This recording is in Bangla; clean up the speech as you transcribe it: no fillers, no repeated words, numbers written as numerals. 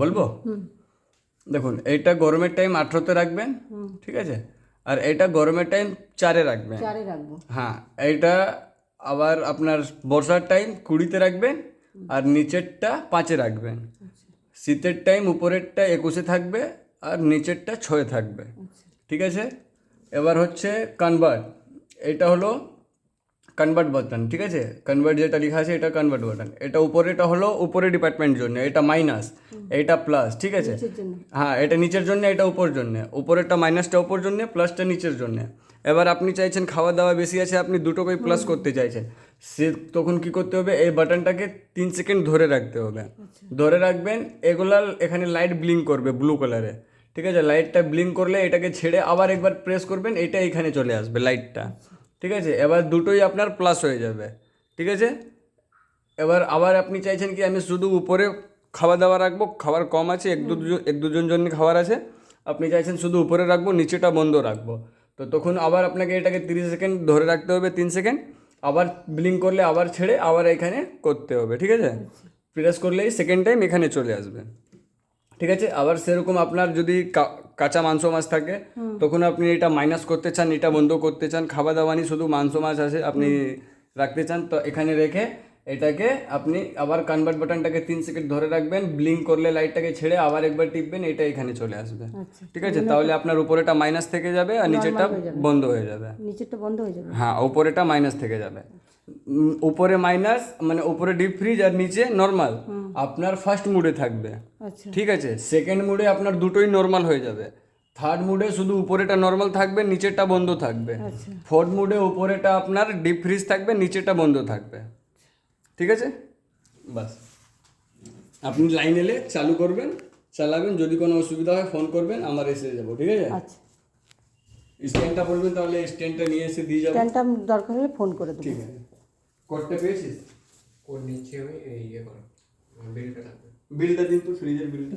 বলবো? দেখুন, এইটা গরমের টাইম 18-তে রাখবেন, ঠিক আছে? আর এটা গরমের টাইম 4-এ রাখবেন। 4-এ রাখবো। হ্যাঁ, এইটা আবার আপনার বর্ষার টাইম 20-তে রাখবেন, আর নিচেরটা 5-এ রাখবেন। শীতের টাইম উপরেরটা 21-এ থাকবে, আর নিচেরটা 6-এ থাকবে, ঠিক আছে? এবার হচ্ছে কনভার্ট, এটা হলো কনভার্ট বাটন, ঠিক আছে? কনভার্ট যেটা লেখা আছে এটা কনভার্ট বাটন। এটা উপরেটা হলো উপরে ডিপার্টমেন্ট জন্য, এটা মাইনাস, এটা প্লাস, ঠিক আছে? হ্যাঁ, এটা নিচের জন্য, এটা উপর জন্য। উপরেরটা মাইনাসটা উপর জন্য, প্লাসটা নিচের জন্য। এবার আপনি চাইছেন খাওয়া দাওয়া বেশি আছে, আপনি দুটোকেই প্লাস করতে চাইছেন, সে তখন কি করতে হবে, এই বাটনটাকে 3 সেকেন্ড ধরে রাখতে হবে। ধরে রাখবেন, এগুলা এখানে লাইট ব্লিঙ্ক করবে ব্লু কালারে, ঠিক আছে? লাইটটা ব্লিঙ্ক করলে এটাকে ছেড়ে আবার একবার প্রেস করবেন, এটা এখানে চলে আসবে লাইটটা, ঠিক আছে? এবার দুটোই আপনার প্লাস হয়ে যাবে, ঠিক আছে? এবার আবার আপনি চাইছেন কি আমি শুধু উপরে খাওয়া দাওয়া রাখবো, খাবার কম আছে, এক দুজন জন্য খাবার আছে, আপনি চাইছেন শুধু উপরে রাখবো, নিচেটা বন্ধ রাখবো, তো তখন আবার আপনাকে এটাকে 30 সেকেন্ড ধরে রাখতে হবে, 3 সেকেন্ড, আবার ব্লিঙ্ক করলে আবার ছেড়ে আবার এখানে করতে হবে, ঠিক আছে? প্রেস করলেই সেকেন্ড টাইম এখানে চলে আসবে, ঠিক আছে? আবার সেরকম আপনার যদি কাঁচা মাংস মাছ থাকে, তখন আপনি এটা মাইনাস করতে চান, এটা বন্ধ করতে চান, খাওয়া দাওয়া নিয়ে শুধু মাংস মাছ আছে আপনি রাখতে চান, তো এখানে রেখে এটাকে আপনি আবার কনভার্ট বাটনটাকে 3 সেকেন্ড ধরে রাখবেন, ব্লিঙ্ক করলে লাইটটাকে ছেড়ে আবার একবার টিপবেন, এটা এখানে চলে আসবে, ঠিক আছে? তাহলে আপনার উপরেটা মাইনাস থেকে যাবে আর নিচেরটা বন্ধ হয়ে যাবে। নিচেরটা বন্ধ হয়ে যাবে। হ্যাঁ, উপরেটা মাইনাস থেকে যাবে। উপরে মাইনাস মানে উপরে ডিপ ফ্রিজ আর নিচে নর্মাল আপনার ফার্স্ট মুডে থাকবে, ঠিক আছে? সেকেন্ড মুডে আপনার দুটোই নর্মাল হয়ে যাবে। থার্ড মুডে শুধু উপরেটা নর্মাল থাকবে, নিচেরটা বন্ধ থাকবে। ফোর্থ মুডে উপরেটা আপনার ডিপ ফ্রিজ থাকবে, নিচেরটা বন্ধ থাকবে, ঠিক আছে? বাস, আপনি লাইন এলে চালু করবেন, চালাবেন, যদি কোনো অসুবিধা হয় ফোন করবেন, আমার এসে যাবো, ঠিক আছে? আচ্ছা, স্ট্যান্ডটা বলবেন, তাহলে স্ট্যান্ডটা নিয়ে এসে দিয়ে যাবো। স্ট্যান্ডটা দরকার হলে ফোন করে দেবো। ঠিক আছে, কোডটা পেয়েছিস? কোড নিচ্ছে আমি, ইয়ে করো, বিলটা থাকবে। বিলটা দিন তো, ফ্রিজের বিলটা।